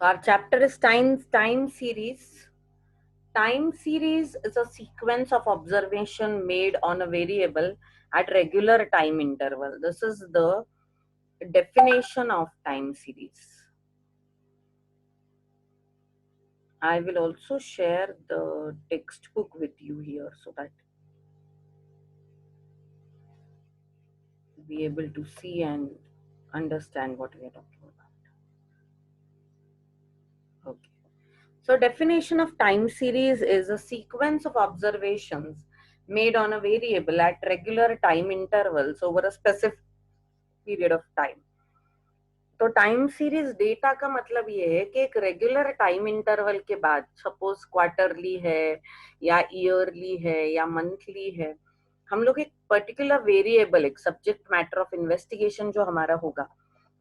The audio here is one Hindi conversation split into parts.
Our chapter is time series. Time series is a sequence of observation made on a variable at regular time interval. This is the definition of time series. I will also share the textbook with you here so that you'll be able to see and understand what we are talking about. Okay. So definition of time series is a sequence of observations made on a variable at regular time intervals over a specific period of time. तो टाइम सीरीज डेटा का मतलब ये है कि एक रेगुलर टाइम इंटरवल के बाद, सपोज क्वार्टरली है या ईयरली है या मंथली है, हम लोग एक पर्टिकुलर वेरिएबल, एक सब्जेक्ट मैटर ऑफ इन्वेस्टिगेशन जो हमारा होगा,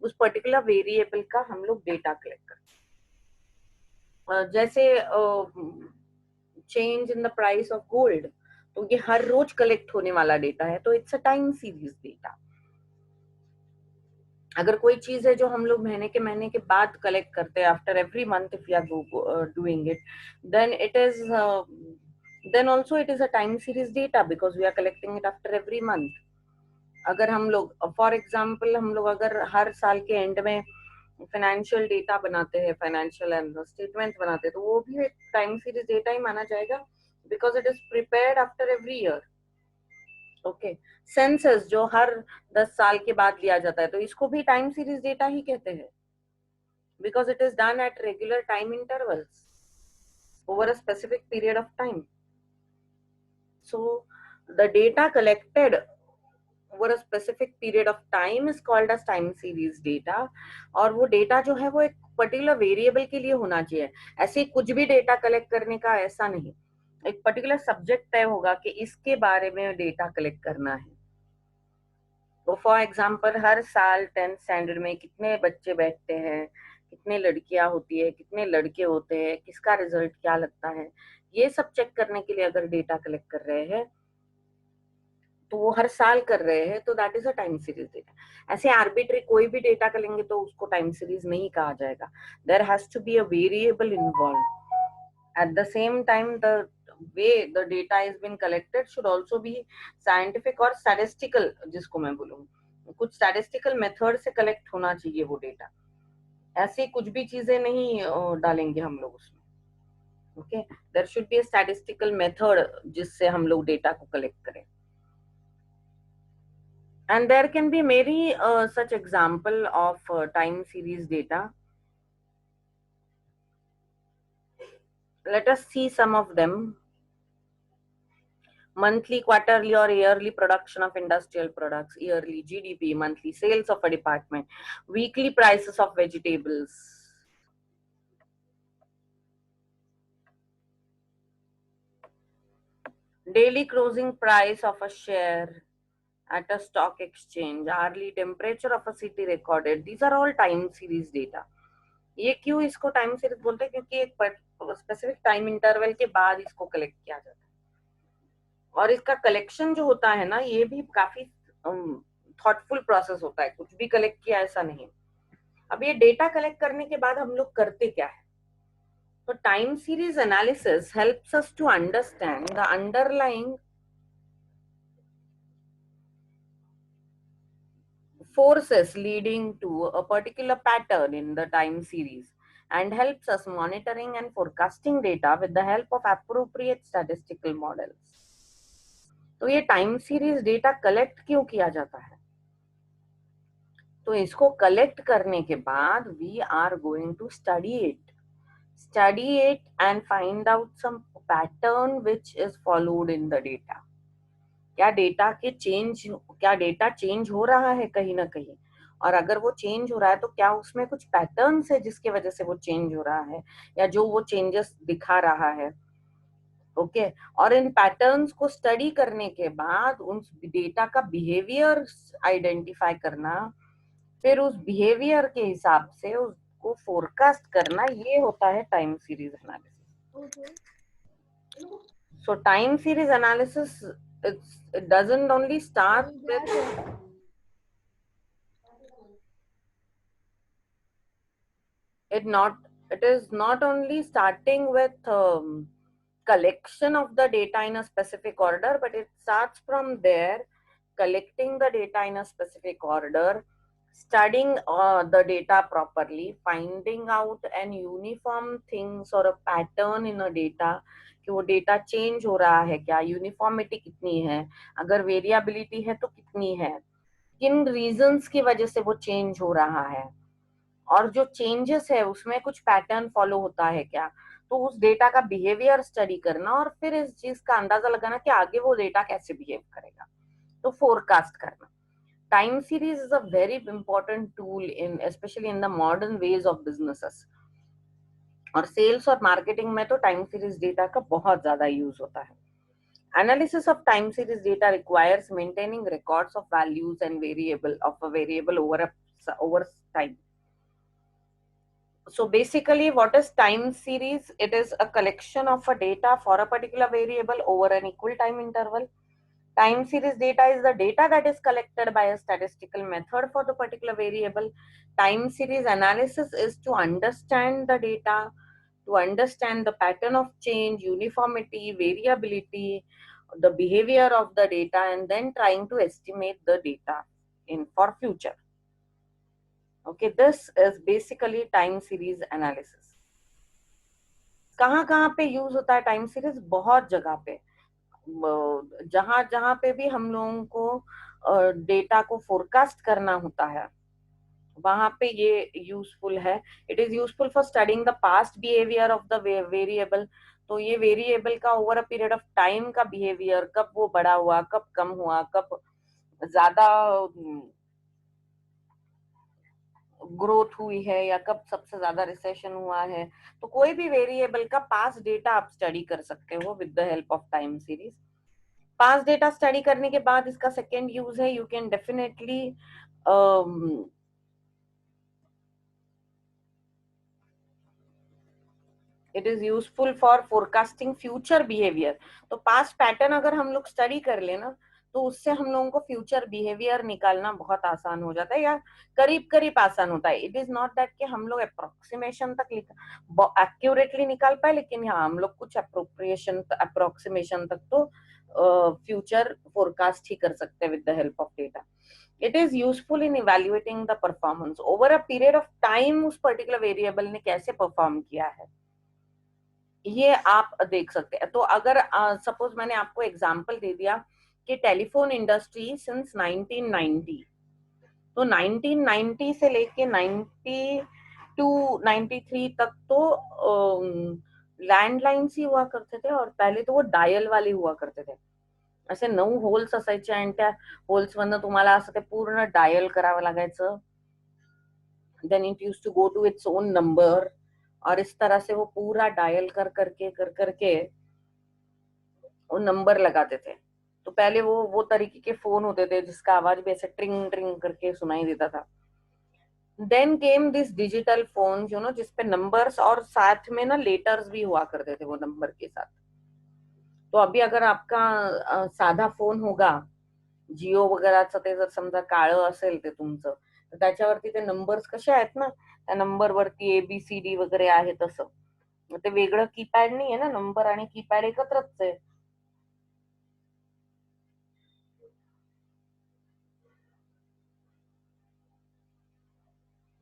उस पर्टिकुलर वेरिएबल का हम लोग डेटा कलेक्ट करते हैं। जैसे change in the price of gold, तो ये हर रोज कलेक्ट होने वाला डेटा है, तो it's a time series data. अगर कोई चीज है जो हम लोग महीने के बाद कलेक्ट करते हैं, after every month if you are doing it, then it is then also it is a time series data because we are collecting it after every month. अगर हम लोग फॉर एग्जाम्पल हम लोग अगर हर साल के एंड में फाइनेंशियल डेटा बनाते हैं, फाइनेंशियल एंड स्टेटमेंट बनाते हैं, तो वो भी एक टाइम सीरीज डेटा ही माना जाएगा because it is prepared after every year. Okay, census जो हर 10 साल के बाद लिया जाता है, तो इसको भी टाइम सीरीज डेटा ही कहते हैं because it is done at regular time intervals over a specific period of time. So the data collected over a specific period of time is called as time series data. और वो डेटा जो है वो एक पर्टिकुलर वेरिएबल के लिए होना चाहिए, ऐसे कुछ भी डेटा कलेक्ट करने का ऐसा नहीं। एक पर्टिकुलर सब्जेक्ट तय होगा कि इसके बारे में डेटा कलेक्ट करना है। तो फॉर एग्जाम्पल हर साल 10th स्टैंडर्ड में कितने बच्चे बैठते हैं, कितने लड़कियां होती है, कितने लड़के होते हैं, किसका रिजल्ट क्या लगता है, ये सब चेक करने के लिए अगर डेटा कलेक्ट कर रहे हैं तो वो हर साल कर रहे हैं, तो that is a time series data. ऐसे आर्बिट्री कोई भी डेटा करेंगे तो उसको टाइम सीरीज नहीं कहा जाएगा। There has to be a variable involve. At the same time the way the data is been collected should also be scientific और statistical, जिसको मैं बोलूँ कुछ statistical मेथड से कलेक्ट होना चाहिए वो डेटा। ऐसे कुछ भी चीजें नहीं डालेंगे हम लोग उसमें। Okay, there should be a statistical method जिससे हम लोग डेटा को कलेक्ट करें। And there can be many such example of time series data. Let us see some of them. Monthly, quarterly or yearly production of industrial products, yearly GDP, monthly sales of a department, weekly prices of vegetables. Daily closing price of a share at a stock exchange, hourly temperature of a city recorded. These are all time series data. ये क्यों इसको टाइम सीरीज बोलते हैं? क्योंकि एक स्पेसिफिक टाइम इंटरवल के बाद इसको कलेक्ट किया जाता है, और इसका कलेक्शन जो होता है ना, ये भी काफी थॉटफुल प्रोसेस होता है, कुछ भी कलेक्ट किया ऐसा नहीं। अब ये डेटा कलेक्ट करने के बाद हम लोग करते क्या है? तो time series analysis helps us to understand the underlying forces leading to a particular pattern in the time series and helps us monitoring and forecasting data with the help of appropriate statistical models. तो ये टाइम सीरीज डेटा कलेक्ट क्यों किया जाता है? तो इसको कलेक्ट करने के बाद we are going to study it and find out some pattern which is followed in the data. क्या डेटा चेंज हो रहा है कहीं ना कहीं, और अगर वो चेंज हो रहा है तो क्या उसमें कुछ पैटर्न्स है जिसके वजह से वो चेंज हो रहा है, या जो वो चेंजेस दिखा रहा है। ओके, और इन पैटर्न्स को स्टडी करने के बाद उन डेटा का बिहेवियर आइडेंटिफाई करना, फिर उस बिहेवियर के हिसाब से उसको फोरकास्ट करना, ये होता है time series analysis. So time series analysis, it doesn't only start with It is not only starting with collection of the data in a specific order, but it starts from there, collecting the data in a specific order, studying the data properly, finding out an uniform things or a pattern in a data, कि वो डेटा चेंज हो रहा है क्या, यूनिफॉर्मिटी कितनी है, अगर वेरिएबिलिटी है तो कितनी है, किन रीजंस की वजह से वो चेंज हो रहा है, और जो चेंजेस है उसमें कुछ पैटर्न फॉलो होता है क्या, तो उस डेटा का बिहेवियर स्टडी करना और फिर इस चीज का अंदाजा लगाना कि आगे वो डेटा कैसे बिहेव करेगा, तो फोरकास्ट करना. Time series is a very important tool in specially in the modern ways of businesses. और सेल्स और मार्केटिंग में तो टाइम सीरीज डेटा का बहुत ज्यादा यूज होता है. Analysis of time series data requires maintaining records of values and variable of a variable over time. So basically, what is time series? It is a collection of a data for a particular variable over an equal time interval. Time series data is the data that is collected by a statistical method for the particular variable. Time series analysis is to understand the data, to understand the pattern of change, uniformity, variability, the behavior of the data, and then trying to estimate the data in for future. Okay, this is basically time series analysis. कहाँ कहाँ पे यूज होता है टाइम सीरीज? बहुत जगह पे, जहां जहां पे भी हम लोगों को डेटा को फोरकास्ट करना होता है वहां पे ये यूजफुल है. It is useful for studying the past behaviour of the variable. तो ये वेरिएबल का over a period of time का बिहेवियर, कब वो बड़ा हुआ, कब कम हुआ, कब ज्यादा ग्रोथ हुई है, या कब सबसे ज्यादा रिसेशन हुआ है. तो कोई भी वेरिएबल का पास्ट डेटा आप स्टडी कर सकते हो with the help of time series. Past data study करने के बाद इसका सेकेंड यूज है, you can definitely it is useful for forecasting future behaviour. तो पास्ट पैटर्न अगर हम लोग स्टडी कर लेना तो उससे हम लोगों को फ्यूचर बिहेवियर निकालना बहुत आसान हो जाता है, या करीब करीब आसान होता है. इट इज नॉट दैट कि हम लोग अप्रोक्सीमेशन तक एक्यूरेटली निकाल पाए, लेकिन हाँ हम लोग कुछ अप्रोक्सीमेशन तक तो फ्यूचर फोरकास्ट ही कर सकते हैं with the help of data. It is useful in evaluating the performance over a period of time. उस पर्टिकुलर वेरिएबल ने कैसे परफॉर्म किया है ये आप देख सकते हैं. तो अगर सपोज मैंने आपको एग्जांपल दे दिया कि टेलीफोन इंडस्ट्री सिंस 1990, तो 1990 से लेके 92 93 तक तो लँडलाईन्स ही हुआ करते थे, और पहले तो वो डायल वाले हुआ करते थे. असे 9 होल्स असायचे आणि त्या होल्स मधनं तुम्हाला असं ते पूर्ण डायल करावं लागायचं. Then it used to go to its own number, और इस तरह से वो पूरा डायल कर करके वो नंबर लगाते थे. तो पहले वो तरीके के फोन होते थे जिसका आवाज भी ऐसे ट्रिंग ट्रिंग करके सुनाई देता था. Then came this digital phone जिसपे नंबर्स और साथ में ना लेटर्स भी हुआ करते थे वो नंबर के साथ. तो अभी अगर आपका साधा फोन होगा, जिओ वगैरेचं ते जर समजा काळं असेल ते तुमचं, तर त्याच्यावरती ते नंबर्स कसे आहेत ना, त्या नंबर वरती ABCD वगैरे आहे तसं. ते वेगळं कीपॅड नाहीये ना, नंबर आणि कीपॅड एकत्रच आहे.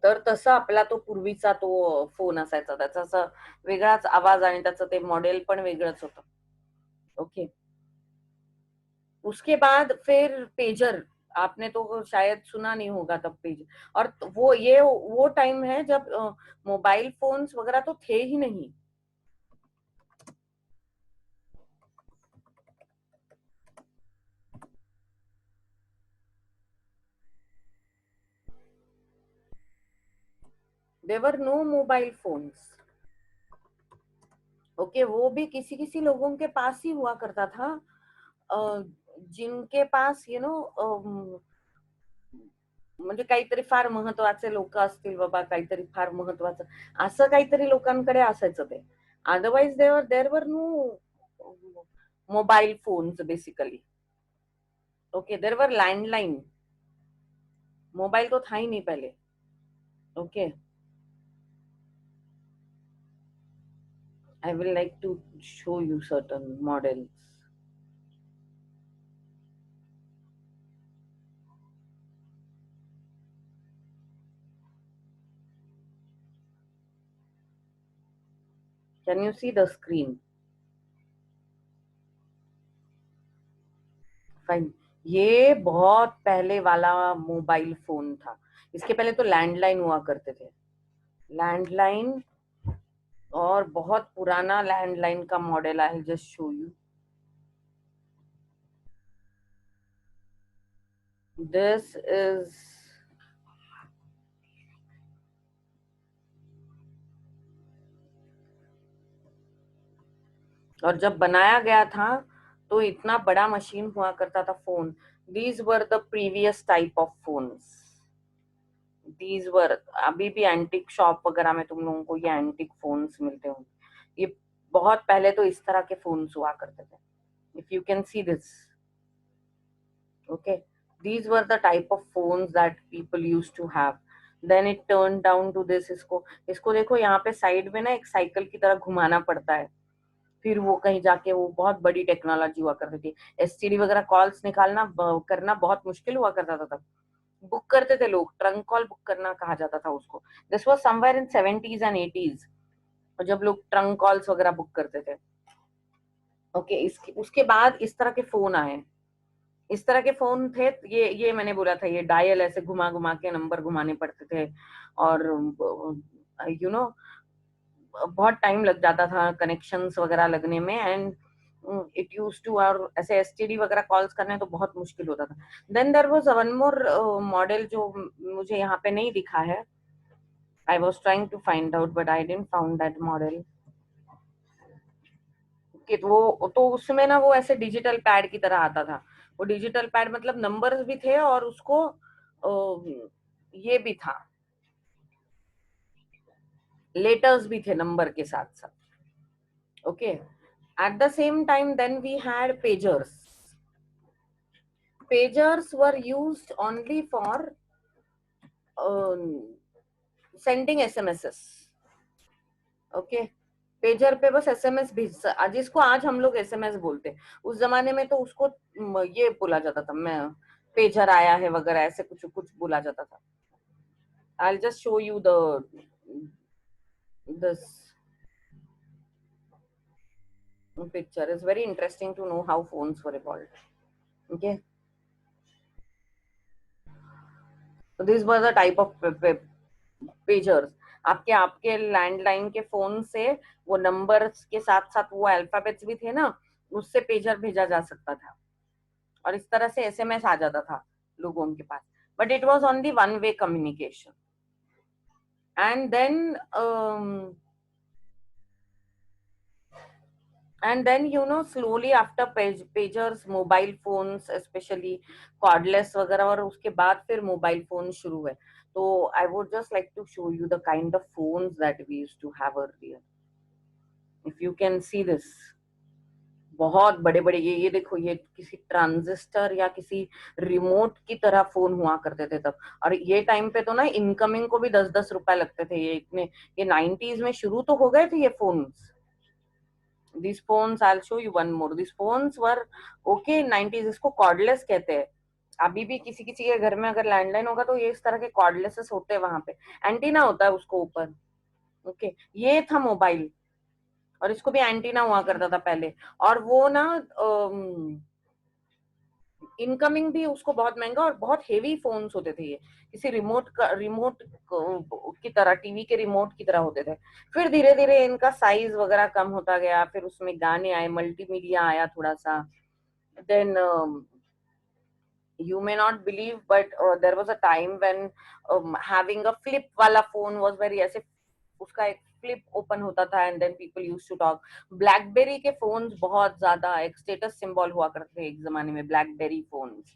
तर तसा आपला तो पूर्वीचा तो फोन असायचा, त्याचा असं वेगळाच आवाज आणि त्याचं ते मॉडेल पण वेगळंच होतं. ओके. उसके बाद फिर पेजर, आपने तो शायद सुना नहीं होगा तब पेज. और वो टाइम है जब मोबाइल फोन्स वगैरह तो थे ही नहीं. देवर नो मोबाइल फोन्स. ओके, वो भी किसी किसी लोगों के पास ही हुआ करता था, जिनके पास म्हणजे काहीतरी फार महत्वाचे लोक असतील बाबा, काहीतरी फार महत्वाचं असं काहीतरी लोकांकडे असायचं ते. Otherwise there were no mobile phones basically. Okay, there were landline. Mobile तो था ही नहीं पहले. Okay. I will like to show you certain models. Can you see the screen? Fine. ये बहुत पहले वाला मोबाइल फोन था। इसके पहले तो लैंडलाइन हुआ करते थे। लैंडलाइन, और बहुत पुराना लैंडलाइन का model, I will just show you. This is, और जब बनाया गया था तो इतना बड़ा मशीन हुआ करता था phone. These were the previous type of phones. These were, अभी भी एंटिक शॉप वगैरह में तुम लोगों को ये एंटिक फोन्स मिलते होंगे। ये बहुत पहले तो इस तरह के फोन्स हुआ करते थे। If you can see this, okay, these were the type of phones that people used to have. Then it turned down to this। इसको इसको देखो, यहाँ पे साइड में ना एक साइकिल की तरह घुमाना पड़ता है। फिर वो कहीं जाके वो बहुत बड़ी टेक्नोलॉजी हुआ करती थी। एसटीडी वगैरह कॉल्स निकालना करना बहुत मुश्किल हुआ करता था तब। बुक करते थे लोग, ट्रंक कॉल बुक करना कहा जाता था उसको। This was somewhere in 70s and 80s, और जब लोग ट्रंक कॉल्स वगैरह बुक करते थे। ओके, इसके उसके बाद इस तरह के फोन आए। इस तरह के फोन थे। ये मैंने बोला था, ये डायल ऐसे घुमा घुमा के नंबर घुमाने पड़ते थे। और यू नो बहुत टाइम लग जाता था कनेक्शंस वगैरह लगने में। एंड इट यूज टू, और ऐसे एसटीडी वगैरह कॉल्स करने तो बहुत मुश्किल होता था। Then there was one more model जो मुझे यहाँ पे नहीं दिखा है। I was trying to find out but I didn't found that model. कि वो तो उसमें ना वो ऐसे डिजिटल पैड की तरह आता था। वो डिजिटल पैड मतलब नंबर्स भी थे, और उसको ये भी था, लेटर्स भी थे नंबर के साथ साथ। Okay, at the same time then we had pagers. Pagers were used only for sending SMS. Okay, pager पे बस एसएमएस भेज, जिसको आज हम लोग एसएमएस बोलते हैं, उस जमाने में तो उसको ये बोला जाता था, मैं पेजर आया है वगैरह ऐसे कुछ कुछ बोला जाता था। I just show you the this picture is very interesting to know how phones were evolved. Okay, so these were the type of pagers. आपके आपके लैंडलाइन के फोन से वो नंबर्स के साथ साथ वो अल्फाबेट्स भी थे ना, उससे पेजर भेजा जा सकता था, और इस तरह से एसएमएस आ जाता था लोगों के पास। But it was only one way communication. And then slowly after pagers, mobile phones specially cordless वगैरह, और उसके बाद फिर मोबाइल फोन शुरू हुए। तो I would just like to show you the kind of phones that we used to have earlier. If you can see this, बहुत बड़े बड़े, ये देखो, ये किसी ट्रांजिस्टर या किसी रिमोट की तरह फोन हुआ करते थे तब। और ये टाइम पे तो ना इनकमिंग को भी 10-10 रुपए लगते थे। ये इतने, ये 90s में शुरू तो हो गए थे ये phones. these phones, I'll show you one more, these phones were okay in 90s। इसको कॉर्डलेस कहते हैं। अभी भी किसी किसी के घर में अगर लैंडलाइन होगा तो ये इस तरह के कॉर्डलेसेस होते हैं, वहां पे एंटीना होता है उसको ऊपर। ओके, ये था मोबाइल, और इसको भी एंटीना हुआ करता था पहले। और वो ना इनकमिंग भी उसको बहुत महंगा, और बहुत हेवी फोन्स होते थे ये, किसी रिमोट की तरह, टीवी के रिमोट की तरह होते थे। फिर धीरे धीरे इनका साइज वगैरह कम होता गया, फिर उसमें गाने आए, मल्टीमीडिया आया थोड़ा सा। Then you may not believe, but there was a time when having a flip वाला phone was very, ऐसे उसका एक फ्लिप ओपन होता था, and then people used to talk. BlackBerry के फोन्स बहुत ज्यादा एक स्टेटस सिंबल हुआ करते थे एक जमाने में, BlackBerry phones.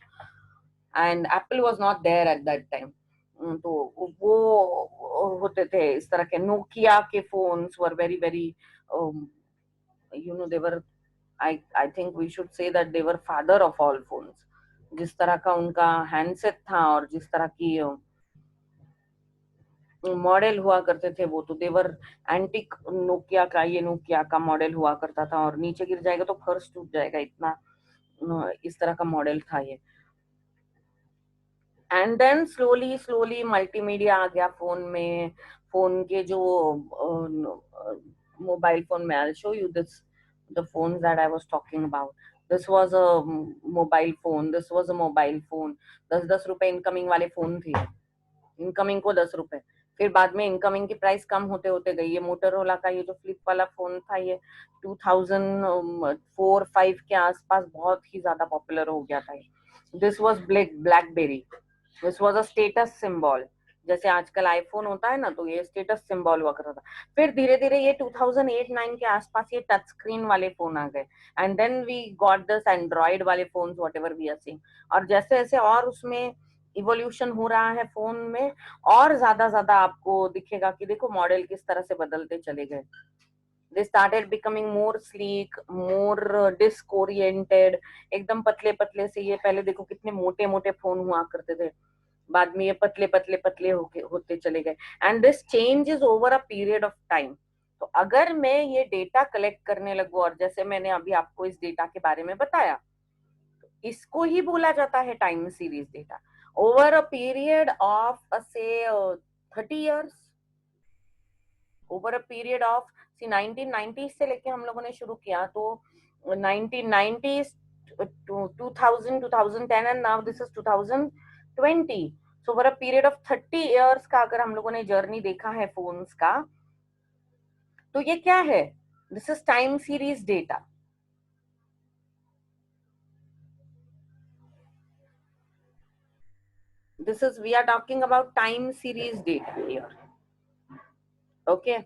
And Apple was not there at that time. तो वो होते थे इस तरह के। नोकिया के phones were very very, they were, I think we should say that they were father of all phones। जिस तरह का उनका हैंडसेट था, और जिस तरह की मॉडल हुआ करते थे वो तो देवर एंटिक, नोकिया का, ये नोकिया का मॉडल हुआ करता था, और नीचे गिर जाएगा तो फर्श टूट जाएगा, इतना इस तरह का मॉडल था ये। And then slowly slowly multimedia आ गया फोन में। फोन के जो मोबाइल फोन में, I show you this, the phone that I was talking about, this was a mobile phone, this was a mobile phone. 10-10 रुपए इनकमिंग वाले फोन थे, इनकमिंग को 10 रुपए। फिर बाद में इनकमिंग की प्राइस कम होते होते गई। ये मोटरोला का ये जो फ्लिप वाला फोन था, ये 2004-5 के आसपास बहुत ही ज्यादा पॉपुलर हो गया था। This was blackberry, this was a status symbol. जैसे आजकल आईफोन होता है ना, तो ये स्टेटस सिंबल हुआ करता था। फिर धीरे धीरे ये 2008-9 के आसपास ये टच स्क्रीन वाले फोन आ गए, and then we got this Android वाले phone, whatever we are seeing. और जैसे जैसे और उसमें इवोल्यूशन हो रहा है फोन में, और ज्यादा ज्यादा आपको दिखेगा कि देखो मॉडल किस तरह से बदलते चले गए। They started becoming more sleek, more disc oriented, एकदम पतले पतले से। ये पहले देखो कितने मोटे मोटे फोन हुआ करते थे, बाद में ये पतले पतले पतले होते चले गए। And this change is over a period of time. तो अगर मैं ये डेटा कलेक्ट करने लगूं, और जैसे मैंने अभी आपको इस डेटा के बारे में बताया, इसको ही बोला जाता है time series data. Over a period of से 30 years, over a period of 1990 से लेके हम लोगों ने शुरू किया, तो 1990 2000 2010 and now this is 2020। So over a period of 30 years का अगर हम लोगों ने जर्नी देखा है फोन्स का, तो ये क्या है? This is time series data. This is, we are talking about time series data here. Okay,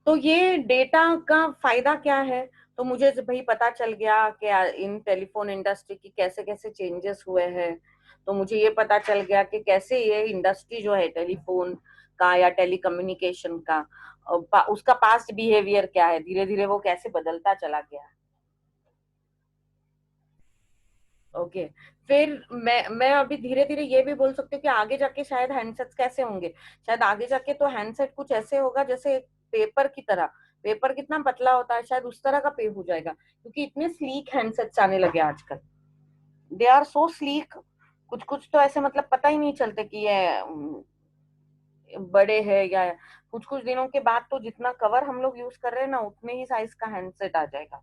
तो ये डेटा का फायदा क्या है? तो मुझे जब भाई पता चल गया कि इन टेलीफोन इंडस्ट्री की कैसे कैसे चेंजेस हुए हैं, तो मुझे ये पता चल गया कि कैसे ये इंडस्ट्री जो है टेलीफोन का या टेलीकम्युनिकेशन का, उसका पास्ट बिहेवियर क्या है, धीरे धीरे वो कैसे बदलता चला गया। ओके, फिर मैं अभी धीरे धीरे ये भी बोल सकती हूँ कि आगे जाके शायद हैंडसेट्स कैसे होंगे। शायद आगे जाके तो हैंडसेट कुछ ऐसे होगा जैसे पेपर की तरह। पेपर कितना पतला होता है, शायद उस तरह का पे हो जाएगा, क्योंकि इतने स्लीक हैंडसेट्स आने लगे आजकल। दे आर सो स्लीक, कुछ कुछ तो ऐसे मतलब पता ही नहीं चलते कि ये बड़े हैं या। कुछ कुछ दिनों के बाद तो जितना कवर हम लोग यूज कर रहे हैं ना, उतने ही साइज का हैंडसेट आ जाएगा,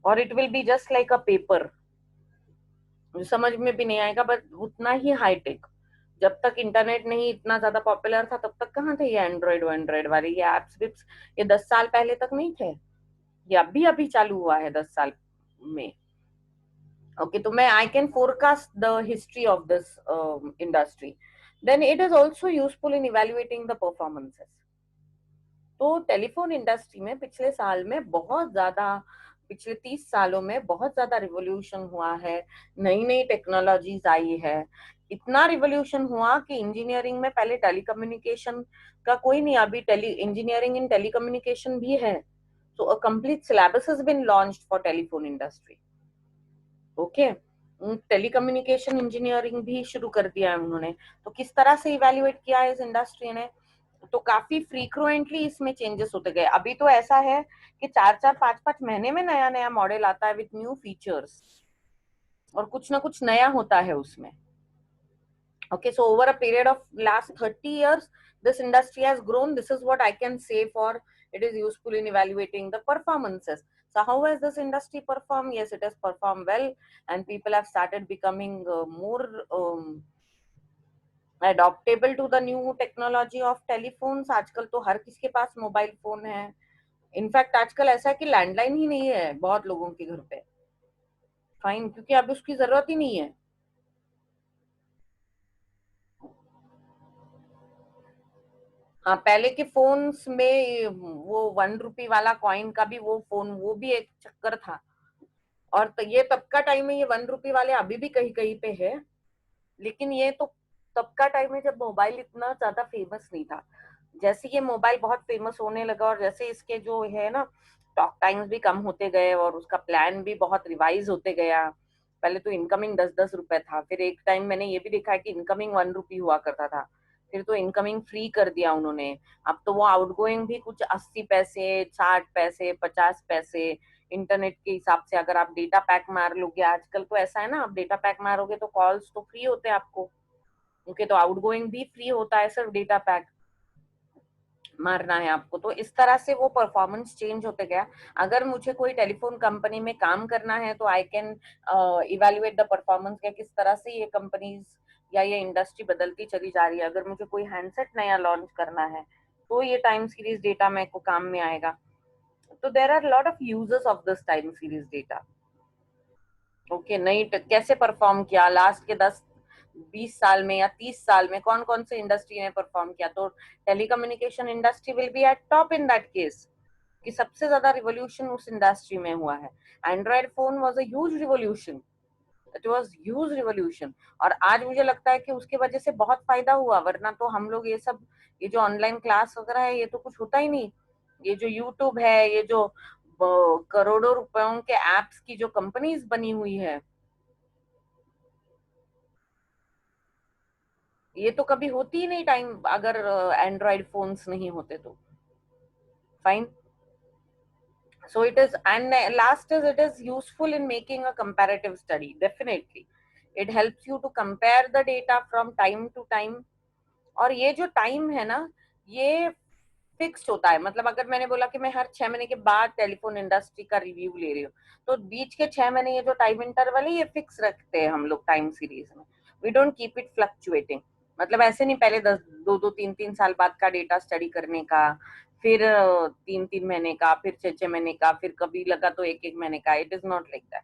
और it will be just like a paper. मुझे समझ में भी नहीं आएगा, बट उतना ही हाईटेक। जब तक इंटरनेट नहीं इतना ज्यादा पॉपुलर था, तब तक कहाँ थे ये एंड्रॉइड वाले, ये एप्स विप्स, ये 10 साल पहले तक नहीं थे। ये अभी अभी चालू हुआ है 10 साल में। ओके, तो मैं I can forecast the history of this industry. Then it is also useful in evaluating the performances. तो टेलीफोन इंडस्ट्री में पिछले साल में बहुत ज्यादा, पिछले 30 सालों में बहुत ज्यादा रिवोल्यूशन हुआ है। नई नई टेक्नोलॉजीज आई है। इतना रिवोल्यूशन हुआ कि इंजीनियरिंग में पहले टेलीकम्युनिकेशन का कोई नहीं, अभी टेली इंजीनियरिंग इन टेलीकम्युनिकेशन भी है। So a complete syllabus has been launched for telephone industry. Okay, telecommunication engineering भी शुरू कर दिया है उन्होंने। तो किस तरह से इवेल्युएट किया है इस इंडस्ट्री ने, तो काफी फ्रीक्वेंटली इसमें चेंजेस होते गए। अभी तो ऐसा है कि 4-4 5-5 महीने में नया नया मॉडल आता है विथ न्यू फीचर्स, और कुछ ना कुछ नया होता है उसमें। Okay, so over a period of last 30 years, this industry has grown. This is what I can say for it is useful in evaluating the performances. So how has this industry performed? Yes, it has performed well, and people have started becoming more adaptable to the new technology of telephones. आजकल तो हर किसी के पास मोबाइल फोन है। इनफैक्ट आजकल ऐसा है कि लैंडलाइन ही नहीं है बहुत लोगों के घर पे। फाइन, क्योंकि अब उसकी जरूरत ही नहीं है। हाँ, पहले के फोन्स में वो 1 रुपी वाला कॉइन का भी वो फोन, वो भी एक चक्कर था। और तो ये तब का टाइम है, ये 1 रुपी वाले अभी भी कहीं कहीं पे है। लेकिन ये तो तब का टाइम है जब मोबाइल इतना ज्यादा फेमस नहीं था। जैसे ये मोबाइल बहुत फेमस होने लगा, और जैसे इसके जो है ना टॉक टाइम्स भी कम होते गए, और उसका प्लान भी बहुत रिवाइज होते गया। पहले तो इनकमिंग 10-10 रुपए था, फिर एक टाइम मैंने ये भी देखा है कि इनकमिंग 1 रुपी हुआ करता था। फिर तो इनकमिंग फ्री कर दिया उन्होंने। अब तो वो आउटगोइंग भी कुछ 80 पैसे, 60 पैसे, 50 पैसे इंटरनेट के हिसाब से अगर आप डेटा पैक मार लोगे। आजकल तो ऐसा है ना, आप डेटा पैक मारोगे तो कॉल्स तो फ्री होते हैं आपको, उनके तो आउटगोइंग भी फ्री होता है, सिर्फ डेटा पैक मारना है आपको। तो इस तरह से वो परफॉर्मेंस चेंज होते गया। अगर मुझे कोई टेलीफोन कंपनी में काम करना है तो I can evaluate the performance क्या किस तरह से ये कंपनीज या ये इंडस्ट्री बदलती चली जा रही है। अगर मुझे कोई हैंडसेट नया लॉन्च करना है तो ये टाइम सीरीज डेटा मेरे को काम में आएगा। तो there are lot of users of this time series data. Okay, नहीं कैसे परफॉर्म किया लास्ट के 10-20 साल में या 30 साल में, कौन कौन से इंडस्ट्री ने परफॉर्म किया, तो telecommunication industry will be eight top in that case, कि सबसे ज्यादा रिवोल्यूशन उस इंडस्ट्री में हुआ है। Android phone was a huge revolution, it was huge revolution. और आज मुझे लगता है कि उसके वजह से बहुत फायदा हुआ, वरना तो हम लोग ये जो ऑनलाइन क्लास वगैरह है ये तो कुछ होता ही नहीं। ये जो यूट्यूब है, ये जो करोड़ों रुपयों के एप्स की जो कंपनीज बनी हुई है, ये तो कभी होती ही नहीं टाइम अगर एंड्रॉइड फोन्स नहीं होते तो। Fine. So it is, and last is it is useful in making a comparative study. Definitely, it helps you to compare the data from time to time. और ये जो टाइम है ना, ये फिक्स्ड होता है। मतलब अगर मैंने बोला कि मैं हर 6 महीने के बाद टेलीफोन इंडस्ट्री का रिव्यू ले रही हूँ, तो बीच के 6 महीने ये जो टाइम इंटरवल है ये फिक्स रखते हैं हम लोग टाइम सीरीज में। We don't keep it fluctuating. मतलब ऐसे नहीं पहले 2-2 3-3 साल बाद का डेटा स्टडी करने का, फिर 3-3 महीने का, फिर 6-6 महीने का, फिर कभी लगा तो 1-1 महीने का। It is not like that.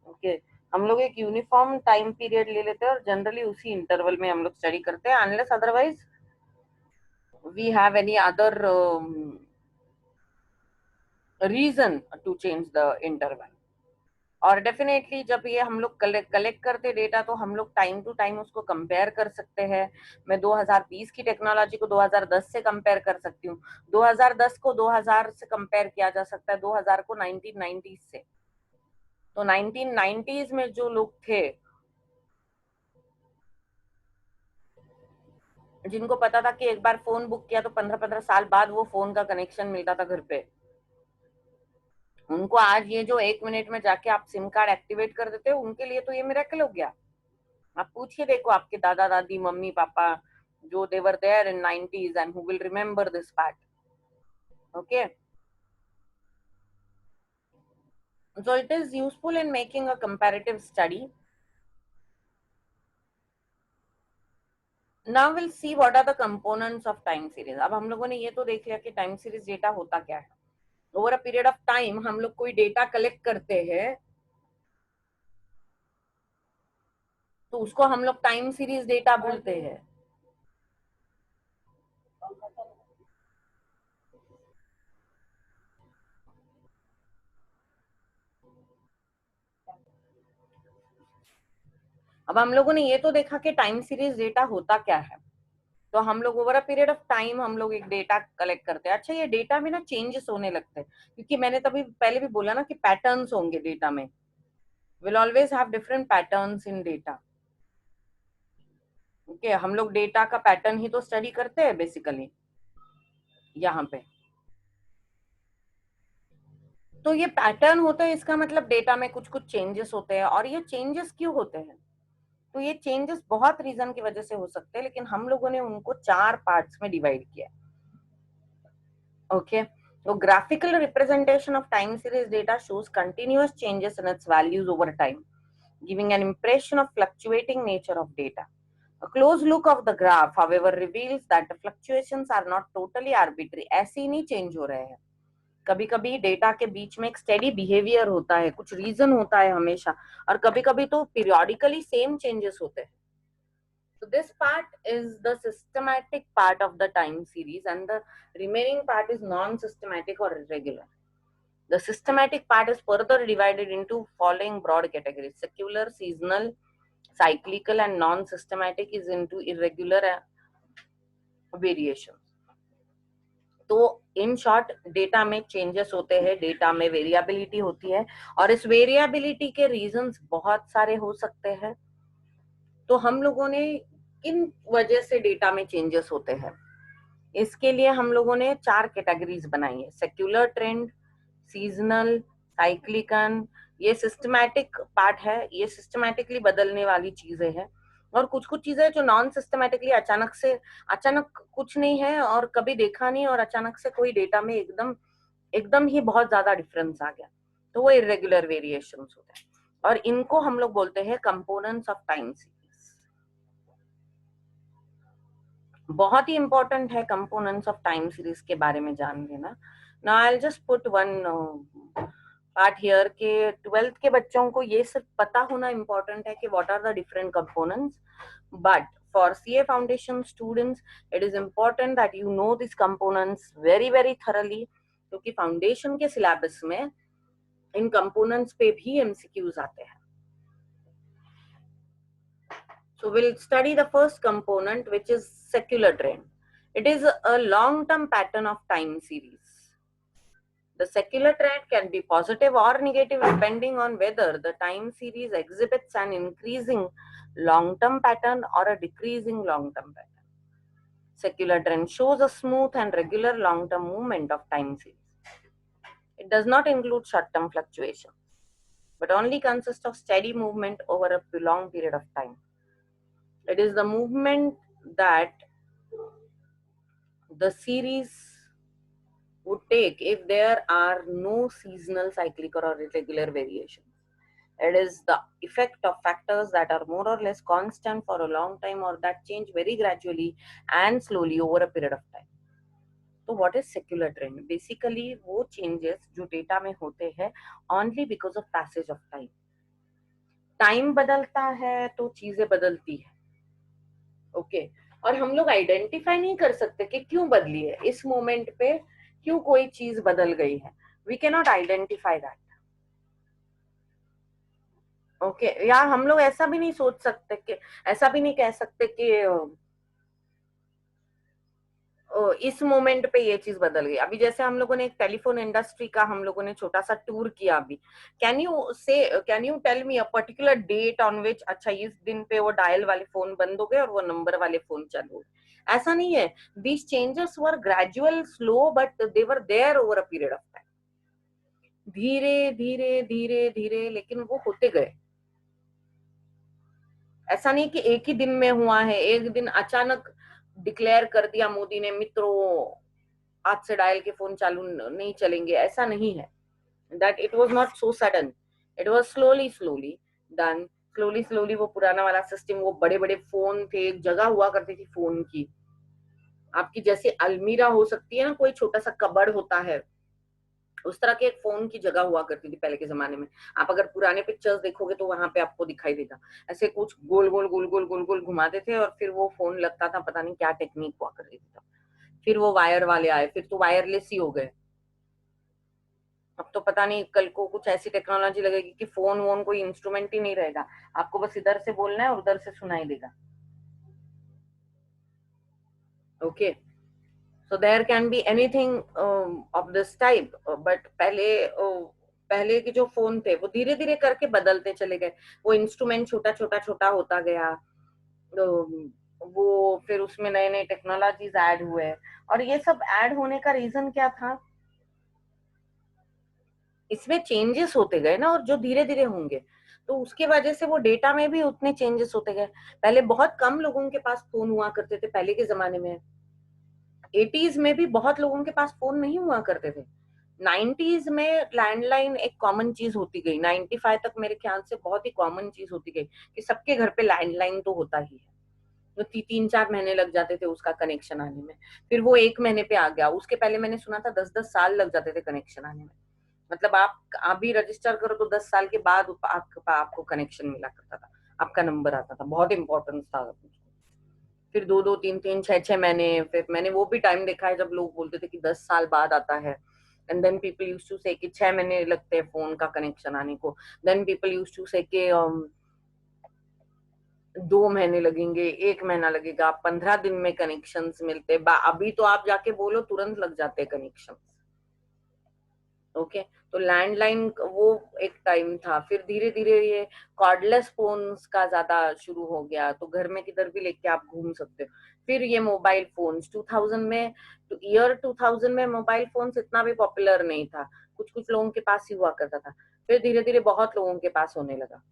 Okay, हम लोग एक यूनिफॉर्म टाइम पीरियड ले लेते हैं और जनरली उसी इंटरवल में हम लोग स्टडी करते हैं, unless otherwise we have any other reason to change the interval। और डेफिनेटली जब ये हम लोग कलेक्ट करते डेटा तो हम लोग टाइम टू टाइम उसको कंपेयर कर सकते हैं। मैं 2020 की टेक्नोलॉजी को 2010 से कंपेयर कर सकती हूँ, 2010 को 2000 से कंपेयर किया जा सकता है, 2000 को 1990 से। तो 1990s में जो लोग थे, जिनको पता था कि एक बार फोन बुक किया तो 15-15 साल बाद वो फोन का कनेक्शन मिलता था घर पे, उनको आज ये जो 1 मिनट में जाके आप सिम कार्ड एक्टिवेट कर देते हो, उनके लिए तो ये मिरेकल हो गया। आप पूछिए देखो आपके दादा दादी मम्मी पापा जो they were there in 90s and who will remember this part. Okay, so it is useful in making a comparative study। now we'll see what are the components of time series। अब हम लोगों ने ये तो देख लिया कि टाइम सीरीज डेटा होता क्या है। Over a period of time हम लोग कोई डेटा कलेक्ट करते हैं तो उसको हम लोग टाइम सीरीज डेटा बोलते हैं। अब हम लोगों ने ये तो देखा कि टाइम सीरीज डेटा होता क्या है। तो हम लोग over a period of time हम लोग एक डेटा कलेक्ट करते हैं। अच्छा, ये डेटा में ना चेंजेस होने लगते हैं, क्योंकि मैंने तभी पहले भी बोला ना कि पैटर्न्स होंगे डेटा में, will always have different patterns in data. Okay, हम लोग डेटा का पैटर्न ही तो स्टडी करते हैं बेसिकली यहाँ पे। तो ये पैटर्न होता है, इसका मतलब डेटा में कुछ कुछ चेंजेस होते हैं। और ये चेंजेस क्यों होते हैं? तो ये चेंजेस बहुत रीजन की वजह से हो सकते हैं, लेकिन हम लोगों ने उनको 4 पार्ट्स में डिवाइड किया। Okay, so graphical representation of time series data shows continuous changes in its values over time, giving an impression of fluctuating nature of data। A close look of the graph, however, reveals that the fluctuations are not totally arbitrary। ऐसे ही नहीं चेंज हो रहे हैं, कभी कभी डेटा के बीच में एक स्टेडी बिहेवियर होता है, कुछ रीजन होता है हमेशा, और कभी कभी तो पीरियोडिकली सेम चेंजेस होते हैं। So this part is the systematic part of the time series, and the remaining part is non-systematic or irregular। The systematic part is further divided into following broad categories: secular, seasonal, cyclical, and non-systematic is into irregular variations। तो इन शॉर्ट डेटा में चेंजेस होते हैं, डेटा में वेरिएबिलिटी होती है, और इस वेरिएबिलिटी के रीजंस बहुत सारे हो सकते हैं। तो हम लोगों ने किन वजह से डेटा में चेंजेस होते हैं। इसके लिए हम लोगों ने 4 कैटेगरीज बनाई है, सेक्युलर ट्रेंड, सीजनल, साइक्लिकन। ये सिस्टमैटिक पार्ट है, ये सिस्टमैटिकली बदलने वाली चीजें हैं। और कुछ कुछ चीजें जो नॉन सिस्टमैटिकली अचानक कुछ नहीं है और कभी देखा नहीं और अचानक से कोई डेटा में एकदम एकदम ही बहुत ज्यादा डिफरेंस आ गया, तो वो इरेगुलर वेरिएशंस होते हैं और इनको हम लोग बोलते हैं कंपोनेंट्स ऑफ टाइम सीरीज। बहुत ही इंपॉर्टेंट है कंपोनेंट्स ऑफ टाइम सीरीज के बारे में जान लेना। Now I will just put one part here के 12th के बच्चों को ये सिर्फ पता होना इम्पोर्टेंट है कि what are the different components, but for CA foundation students it is important that you know this components very very thoroughly, क्योंकि फाउंडेशन के सिलेबस में इन कंपोनेंट्स पे भी एमसीक्यूज आते हैं। So we'll study the first component, which is secular trend. It is a long-term pattern of time series. The secular trend can be positive or negative depending on whether the time series exhibits an increasing long-term pattern or a decreasing long-term pattern. Secular trend shows a smooth and regular long-term movement of time series. It does not include short-term fluctuations, but only consists of steady movement over a prolonged period of time. It is the movement that the series would take if there are no seasonal, cyclic, or irregular variations. It is the effect of factors that are more or less constant for a long time or that change very gradually and slowly over a period of time. So what is secular trend? Basically वो changes जो डेटा में होते हैं only because of passage of time. Time बदलता है तो चीजें बदलती है, ओके और हम लोग आइडेंटिफाई नहीं कर सकते कि क्यों बदली है, इस मोमेंट पे क्यों कोई चीज बदल गई है। We can not identify that, okay या हम लोग ऐसा भी नहीं सोच सकते कि, ऐसा भी नहीं कह सकते कि इस मोमेंट पे ये चीज बदल गई। अभी जैसे हम लोगों ने एक टेलीफोन इंडस्ट्री का हम लोगों ने छोटा सा टूर किया अभी, can you tell me a particular date on which अच्छा इस दिन पे वो डायल वाले फोन बंद हो गए और वो नंबर वाले फोन चालू हो गए? ऐसा नहीं है। These changes were gradual, slow, but they were there over a period of time. धीरे धीरे धीरे धीरे लेकिन वो होते गए। ऐसा नहीं कि एक ही दिन में हुआ है, एक दिन अचानक डिक्लेयर कर दिया मोदी ने मित्रों आज से डायल के फोन चालू नहीं चलेंगे, ऐसा नहीं है। That it was not so sudden, it was slowly slowly done. Slowly slowly वो पुराना वाला सिस्टम, वो बड़े बड़े फोन थे, एक जगह हुआ करती थी फोन की, आपकी जैसे अलमीरा हो सकती है ना, कोई छोटा सा कबड़ होता है, उस तरह के एक फोन की जगह हुआ करती थी पहले के जमाने में। आप अगर पुराने पिक्चर्स देखोगे तो वहां पे आपको दिखाई देगा, ऐसे कुछ गोल गोल गोल गोल गोल गोल घुमाते थे और फिर वो फोन लगता था, पता नहीं क्या टेक्निक हुआ करती थी। फिर वो वायर वाले आए, फिर तो वायरलेस ही हो गए। अब तो पता नहीं कल को कुछ ऐसी टेक्नोलॉजी लगेगी कि फोन वोन कोई इंस्ट्रूमेंट ही नहीं रहेगा, आपको बस इधर से बोलना है और उधर से सुनाई देगा, okay. So there can be anything of this type, but पहले के जो फोन थे वो धीरे धीरे करके बदलते चले गए, वो इंस्ट्रूमेंट छोटा छोटा छोटा होता गया, वो फिर उसमें नए नए टेक्नोलॉजीज ऐड हुए। और ये सब ऐड होने का रीजन क्या था, इसमें चेंजेस होते गए ना, और जो धीरे धीरे होंगे तो उसके वजह से वो डेटा में भी उतने चेंजेस होते गए। पहले बहुत कम लोगों के पास फोन हुआ करते थे, पहले के जमाने में 80s में भी बहुत लोगों के पास फोन नहीं हुआ करते थे। 90s में लैंडलाइन एक कॉमन चीज होती गई, 95 तक मेरे ख्याल से बहुत ही कॉमन चीज होती गई कि सबके घर पे लैंडलाइन तो होता ही है। तो 3-4 महीने लग जाते थे उसका कनेक्शन आने में, फिर वो 1 महीने पे आ गया, उसके पहले मैंने सुना था 10-10 साल लग जाते थे कनेक्शन आने में। मतलब आप अभी रजिस्टर करो तो 10 साल के बाद आपको कनेक्शन मिला करता था, आपका नंबर आता था, बहुत इंपॉर्टेंस था। फिर 2-2, 3-3, 6-6 महीने, फिर मैंने वो भी टाइम देखा है जब लोग बोलते थे कि 10 साल बाद आता है। And then people use to say कि 6 महीने लगते हैं फोन का कनेक्शन आने को। Then people use to say कि 2 महीने लगेंगे, 1 महीना लगेगा, 15 दिन में कनेक्शन मिलते। अभी तो आप जाके बोलो तुरंत लग जाते हैं कनेक्शन, ओके। तो लैंडलाइन वो एक टाइम था, फिर धीरे धीरे ये कॉर्डलेस फोन्स का ज्यादा शुरू हो गया, तो घर में किधर भी लेके आप घूम सकते हो। फिर ये मोबाइल फोन्स 2000 में, तो ईयर 2000 में मोबाइल फोन्स इतना भी पॉपुलर नहीं था, कुछ कुछ लोगों के पास ही हुआ करता था। फिर धीरे धीरे बहुत लोगों के पास होने लगा,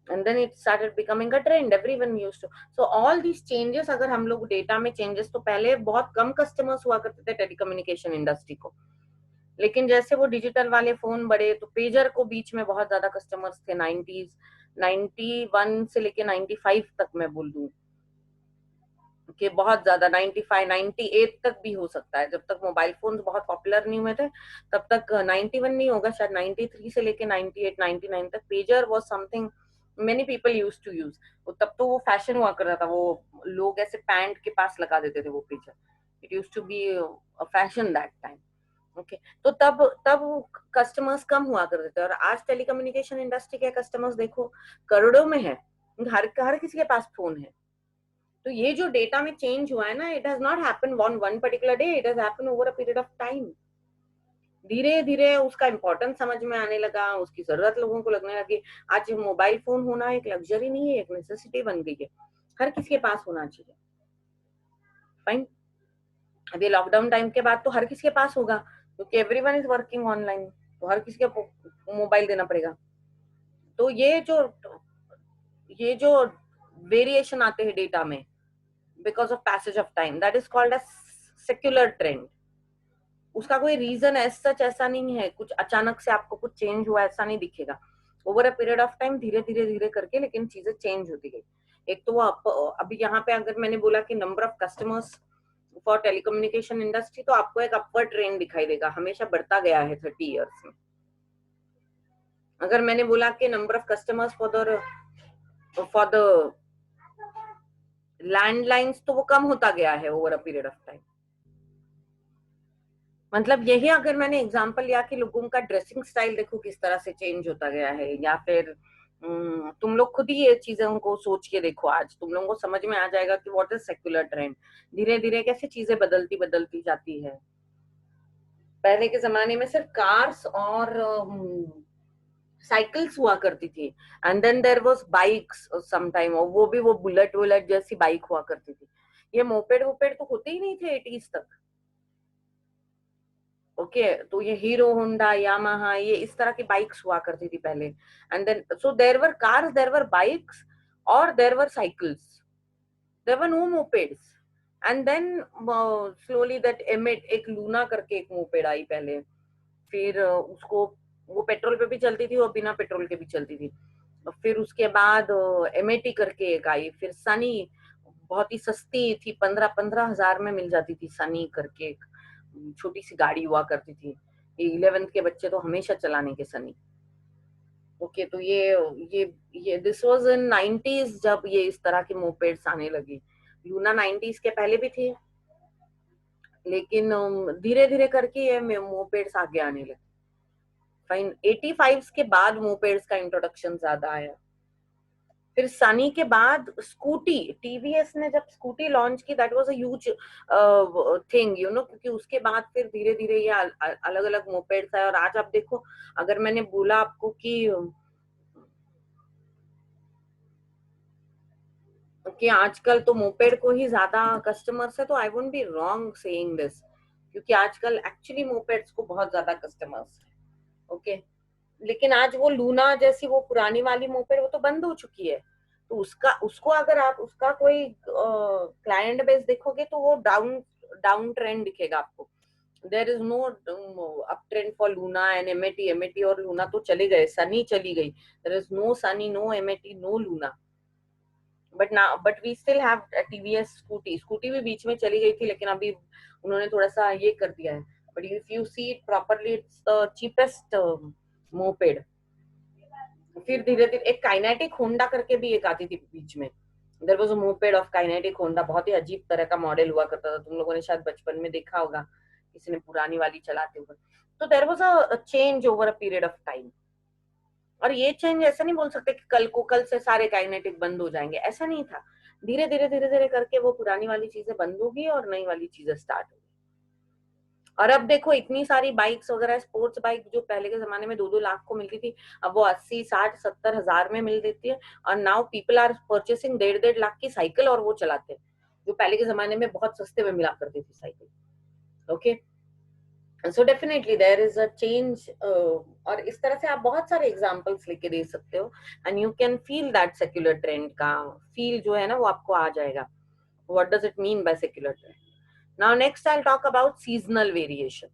and then it started becoming a trend, everyone used to, so all these changes, अगर हम लोग डेटा में चेंजेस, तो पहले बहुत कम कस्टमर्स हुआ करते थे टेलीकम्युनिकेशन इंडस्ट्री को, लेकिन जैसे वो डिजिटल वाले फोन बढ़े, तो पेजर को बीच में बहुत ज्यादा कस्टमर्स थे 90s, 91 से लेके 95 तक मैं बोल दूं कि बहुत ज्यादा, 95 98 तक भी हो सकता है, जब तक मोबाइल फोन बहुत पॉपुलर नहीं हुए थे तब तक, 91 नहीं होगा शायद, 93 से लेके 98 99 तक pager was something many people use to use. तब तो वो फैशन हुआ करता था, वो लोग ऐसे पैंट के पास लगा देते थे वो pager, it use to be a fashion that time. Okay, तो तब तब कस्टमर्स कम हुआ करते थे, और आज टेलीकम्युनिकेशन इंडस्ट्री के कस्टमर्स देखो करोड़ों में है, हर किसी के पास फोन है। तो ये जो डेटा में चेंज हुआ है ना, it has not happen on one particular day, it has happen over a period of time. धीरे धीरे उसका इम्पोर्टेंस समझ में आने लगा, उसकी जरूरत लोगों को लगने लगी। आज मोबाइल फोन होना एक लग्जरी नहीं है, एक नेसेसिटी बन गई है, हर किसी के पास होना चाहिए। फाइन, अभी लॉकडाउन टाइम के बाद तो हर किसी के पास होगा, क्योंकि एवरीवन इज वर्किंग ऑनलाइन, तो हर किसी के मोबाइल देना पड़ेगा। तो ये जो वेरिएशन आते हैं डेटा में because of passage of time, that is called as secular trend. उसका कोई रीजन सच ऐसा नहीं है, कुछ अचानक से आपको कुछ चेंज हुआ ऐसा नहीं दिखेगा, over a period of time धीरे धीरे धीरे करके लेकिन चीजें चेंज होती गई। एक तो वो अभी यहाँ पे अगर मैंने बोला कि number of customers for telecommunication industry, तो आपको एक अपवर्ड ट्रेंड दिखाई देगा, हमेशा बढ़ता गया है 30 ईयर्स में। अगर मैंने बोला कि number of customers for the landlines, तो वो कम होता गया है over a period of time. मतलब यही अगर मैंने एग्जांपल लिया कि लोगों का ड्रेसिंग स्टाइल देखो किस तरह से चेंज होता गया है, या फिर तुम लोग खुद ही ये चीजों को सोच के देखो, आज तुम लोगों को समझ में आ जाएगा कि व्हाट इज सेक्युलर ट्रेंड, धीरे धीरे कैसे चीजें बदलती बदलती जाती है। पहले के जमाने में सिर्फ कार्स और साइकिल्स हुआ करती थी, and then there was bikes some time, और वो भी वो बुलेट वुलेट जैसी बाइक हुआ करती थी। ये मोपेड वोपेड तो होते ही नहीं थे 80s तक। ओके, तो ये हीरो होंडा यामाहा ये इस तरह की बाइक्स हुआ करती थी पहले, and then so there were cars, there were bikes, और there were cycles, there were no mopeds. And then slowly that emit, एक लूना करके एक मोपेड आई पहले, फिर उसको, वो पेट्रोल पे भी चलती थी और बिना पेट्रोल के भी चलती थी। फिर उसके बाद एमेटी करके एक आई, फिर सनी, बहुत ही सस्ती थी, 15-15 हजार में मिल जाती थी सनी करके, एक छोटी सी गाड़ी हुआ करती थी। 11th के बच्चे तो हमेशा चलाने के सनी। ओके, तो ये दिस वाज इन 90s जब ये इस तरह की मोपेड्स आने लगी। लूना 90s के पहले भी थी, लेकिन धीरे धीरे करके ये मोपेड्स आगे आने लगे। फाइन, 85 के बाद मोपेड्स का इंट्रोडक्शन ज्यादा आया। फिर सनी के बाद स्कूटी, टीवीएस ने जब स्कूटी लॉन्च की, that was a huge thing you know, क्योंकि उसके बाद फिर धीरे धीरे ये अलग अलग मोपेड्स आए। और आज आप देखो, अगर मैंने बोला आपको कि आजकल तो मोपेड को ही ज्यादा कस्टमर्स है, तो I won't be wrong saying this, क्योंकि आजकल एक्चुअली मोपेड्स को बहुत ज्यादा कस्टमर्स है। ओके, लेकिन आज वो लूना जैसी वो पुरानी वाली मोपेड वो तो बंद हो चुकी है, तो उसको अगर आप उसका कोई क्लाइंट बेस देखोगे, तो वो डाउन डाउन ट्रेंड दिखेगा आपको। There is no up trend for Luna and MAT. MAT और लूना तो चले गए, सनी चली गई, there is no Sunny, no MAT, no Luna. But we still have TVS Scooty. Scooty भी बीच में चली गई थी, लेकिन अभी उन्होंने थोड़ा सा ये कर दिया है, but if you see it properly, it's the cheapest moped. फिर धीरे धीरे एक काइनेटिक होंडा करके भी एक आती थी बीच में, there was a moped of Kinetic Honda, बहुत ही अजीब तरह का मॉडल हुआ करता था, तुम लोगों ने शायद बचपन में देखा होगा किसी ने पुरानी वाली चलाते हुए। तो there was a change over a period of time. और ये चेंज ऐसा नहीं बोल सकते कि कल से सारे काइनेटिक बंद हो जाएंगे, ऐसा नहीं था। धीरे धीरे करके वो पुरानी वाली चीजें बंद होगी और नई वाली चीजें स्टार्ट होगी। और अब देखो इतनी सारी बाइक्स वगैरह, स्पोर्ट्स बाइक जो पहले के जमाने में 2-2 लाख को मिलती थी, अब वो 80, 60, 70 हजार में मिल देती है। और now people are purchasing 1.5-1.5 lakh की साइकिल और वो चलाते हैं, जो पहले के जमाने में बहुत सस्ते में मिला करती थी cycle. Okay, so definitely there is a change. और इस तरह से आप बहुत सारे एग्जांपल्स लेके दे सकते हो, and you can feel that secular trend का फील जो है ना वो आपको आ जाएगा। What does it mean by secular trend? Now next I will talk about seasonal variation.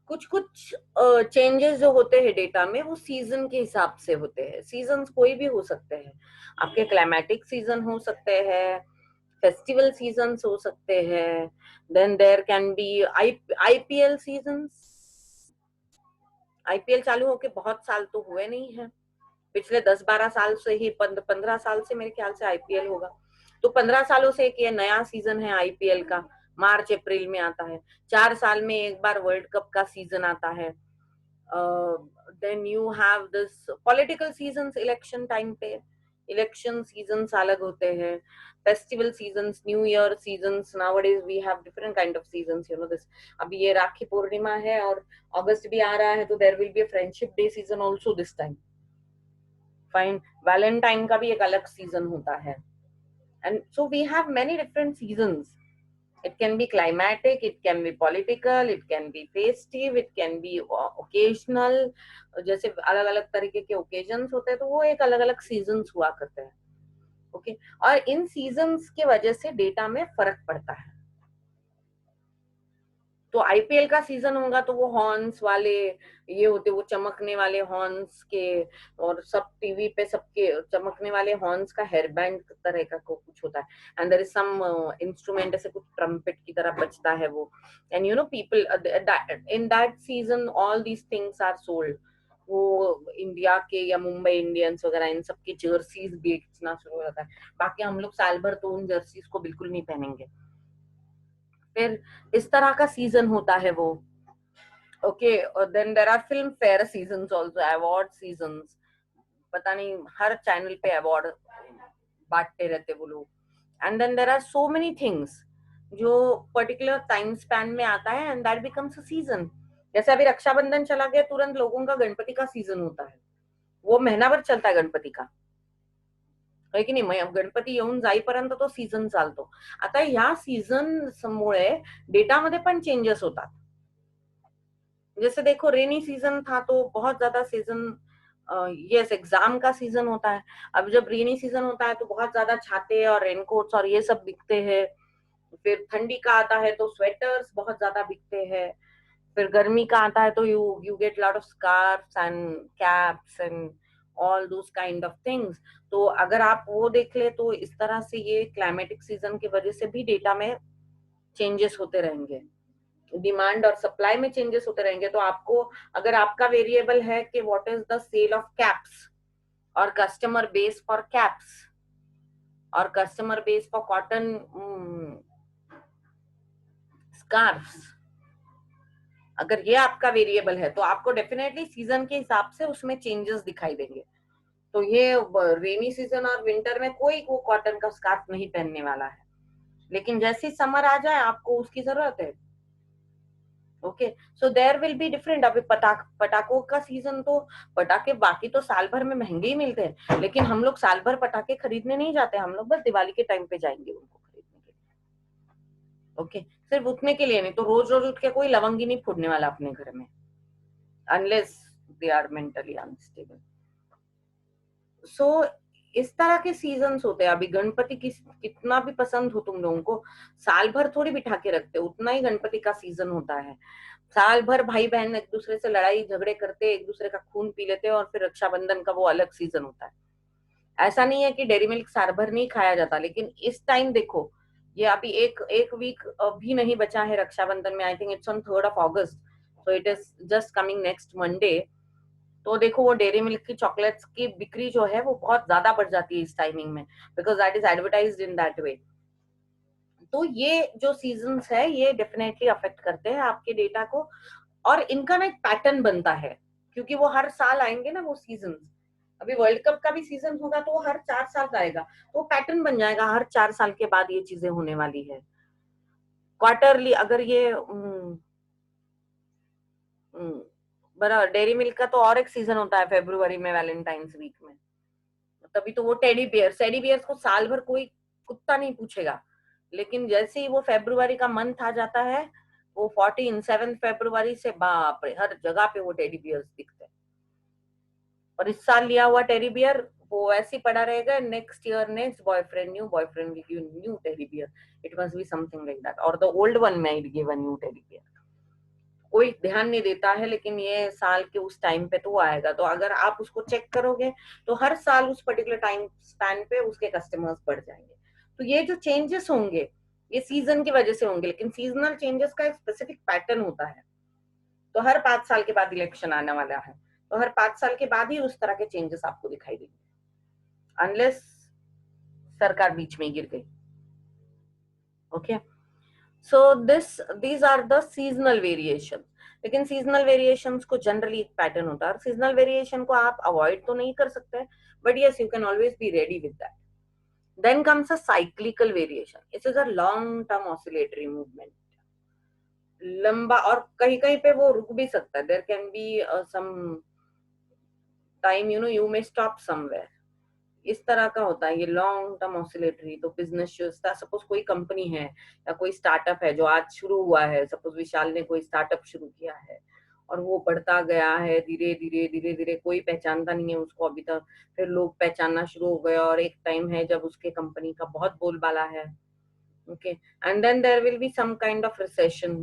कुछ कुछ चेंजेस जो होते हैं डेटा में वो सीजन के हिसाब से होते हैं। सीजन कोई भी हो सकते हैं, आपके क्लाइमेटिक सीजन हो सकते हैं, फेस्टिवल सीजन्स हो सकते हैं, then there can be IPL seasons. IPL चालू होके बहुत साल तो हुए नहीं है, पिछले 10-12 साल से ही, 15 साल से मेरे ख्याल से आईपीएल होगा। तो 15 सालों से एक ये नया सीजन है आईपीएल का, मार्च अप्रैल में आता है। 4 साल में एक बार वर्ल्ड कप का सीजन आता है। Then you have this political seasons, election time पे इलेक्शन सीजन्स अलग होते हैं, festival seasons, new year seasons. Nowadays we have different kind of seasons, you know this. अभी ये राखी पूर्णिमा है और अगस्त भी आ रहा है, तो there will be a friendship day season also this time. Fine, Valentine का भी एक अलग सीजन होता है। And so we have many different seasons. It can be climatic, it can be political, it can be festive, it can be occasional। जैसे अलग अलग तरीके के ओकेजन्स होते हैं, तो वो एक अलग अलग सीजन्स हुआ करते हैं। ओके, और इन सीजन्स की वजह से डेटा में फर्क पड़ता है। तो आईपीएल का सीजन होगा तो वो हॉर्न्स वाले ये होते, वो चमकने वाले हॉर्न्स के, और सब टीवी पे सबके चमकने वाले हॉर्न्स का हेयर बैंड तरह का कुछ होता है, and there is some instrument ऐसे कुछ ट्रम्पेट की तरह बजता है वो। And you know people in that season all these things are sold. वो इंडिया के या मुंबई इंडियंस वगैरह इन सबकी जर्सीज बेचना शुरू हो जाता है। बाकी हम लोग साल भर तो उन जर्सीज को बिल्कुल नहीं पहनेंगे। फिर इस तरह का सीजन होता है वो। ओके, और then there are Filmfare seasons also, award seasons. पता नहीं हर चैनल पे अवार्ड बांटते रहते वो लोग। And then there are so many things जो पर्टिकुलर टाइम स्पैन में आता है, and that becomes a season. जैसे अभी रक्षाबंधन चला गया, तुरंत लोगों का गणपति का सीजन होता है, वो महीना भर चलता है गणपति का, है की नाही? गणपती येऊन जाईपर्यंत तो सीझन चालतो। आता ह्या सीझन्समुळे डेटामध्ये पण चेंजेस होतात। जैसे देखो रेनी सीजन था तो बहुत ज्यादा सीजन, यस एग्जाम का सीजन होता है। अब जब रेनी सीजन होता है तो बहुत ज्यादा छाते और रेनकोट्स और ये सब बिकते हैं। फिर ठंडी का आता है तो स्वेटर्स बहुत ज्यादा बिकते हैं। फिर गर्मी का आता है तो you you get lot of scarfs and caps and all those kind of things. तो अगर आप वो देख ले तो इस तरह से ये क्लाइमेटिक सीजन की वजह से भी डेटा में चेंजेस होते रहेंगे, डिमांड और सप्लाई में चेंजेस होते रहेंगे। तो आपको, अगर आपका वेरिएबल है कि what is the sale of caps और कस्टमर बेस फॉर कैप्स और customer base for cotton scarfs, अगर ये आपका वेरिएबल है तो आपको डेफिनेटली सीजन के हिसाब से उसमें चेंजेस दिखाई देंगे। तो ये रेनी सीजन और विंटर में कोई वो कॉटन का स्कार्फ नहीं पहनने वाला है, लेकिन जैसे समर आ जाए आपको उसकी जरूरत है। Okay, so there will be different. अभी पटाखों का सीजन, तो पटाखे बाकी तो साल भर में महंगे ही मिलते हैं, लेकिन हम लोग साल भर पटाखे खरीदने नहीं जाते, हम लोग बस दिवाली के टाइम पे जाएंगे उनको खरीदने के लिए। ओके, सिर्फ उतने के लिए नहीं, तो रोज रोज उठ के कोई लवंगी नहीं फोड़ने वाला अपने घर में, unless they are mentally unstable. So इस तरह के सीजन्स होते हैं। अभी गणपति कितना भी पसंद हो तुम लोगों को, साल भर थोड़ी बिठा के रखते, उतना ही गणपति का सीजन होता है। साल भर भाई बहन एक दूसरे से लड़ाई झगड़े करते, एक दूसरे का खून पी लेते, और फिर रक्षाबंधन का वो अलग सीजन होता है। ऐसा नहीं है कि डेयरी मिल्क साल भर नहीं खाया जाता, लेकिन इस टाइम देखो, ये अभी एक एक वीक भी नहीं बचा है रक्षाबंधन में। I think it's on 3rd of August, so it is just coming next Monday. तो देखो वो डेयरी मिल्क की चॉकलेट्स की बिक्री जो है वो बहुत ज्यादा बढ़ जाती है इस टाइमिंग में, because that is advertised in that way. तो ये जो सीजन्स है ये डेफिनेटली अफेक्ट करते हैं आपके डेटा को, और इनका ना एक पैटर्न बनता है, क्योंकि वो हर साल आएंगे ना वो सीजन। अभी वर्ल्ड कप का भी सीजन होगा तो वो हर 4 साल का आएगा, तो पैटर्न बन जाएगा, हर 4 साल के बाद ये चीजें होने वाली है। क्वार्टरली अगर ये बराबर, डेयरी मिल्क का तो और एक सीजन होता है फेब्रुवरी में, वैलेंटाइंस वीक में, तभी तो वो टेडी बियर्स को साल भर कोई कुत्ता नहीं पूछेगा, लेकिन जैसे ही वो फेब्रुवरी का मंथ आ जाता है, वो 7 फरवरी से बाप रे हर जगह पे वो टेडी बियर्स दिखते हैं। और इस साल लिया हुआ टेडी बियर वो ऐसे ही पड़ा रहेगा, next year next boyfriend will give new teddy bear, it must be something like that, और the old one might give a new teddy bear. कोई ध्यान नहीं देता है, लेकिन ये साल के उस टाइम पे तो आएगा, तो अगर आप उसको चेक करोगे तो हर साल उस पर्टिकुलर टाइम स्पैन पे उसके कस्टमर्स बढ़ जाएंगे। तो ये जो चेंजेस होंगे ये सीजन की वजह से होंगे, लेकिन सीजनल चेंजेस का एक स्पेसिफिक पैटर्न होता है। तो हर 5 साल के बाद इलेक्शन आने वाला है, तो हर 5 साल के बाद ही उस तरह के चेंजेस आपको दिखाई देंगे, अनलेस सरकार बीच में गिर गई। Okay, so these are the seasonal variation. लेकिन सीजनल वेरिएशंस को जनरली एक पैटर्न होता है, और सीजनल वेरिएशन को आप अवॉइड तो नहीं कर सकते, but yes you can always be ready with that. Then comes a cyclical variation, it is a long term oscillatory movement, लंबा, और कहीं कहीं पे वो रुक भी सकता है, there can be some time you may stop somewhere, इस तरह का होता है ये लॉन्ग टर्म ऑसिलेटरी। तो बिजनेस सपोज कोई कंपनी है या कोई स्टार्टअप है जो आज शुरू हुआ है, सपोज विशाल ने कोई स्टार्टअप शुरू किया है और वो बढ़ता गया है धीरे धीरे धीरे धीरे, कोई पहचानता नहीं है उसको अभी तक, फिर लोग पहचानना शुरू हो गए और एक टाइम है जब उसके कंपनी का बहुत बोलबाला है। Okay, and then there will be some kind of recession,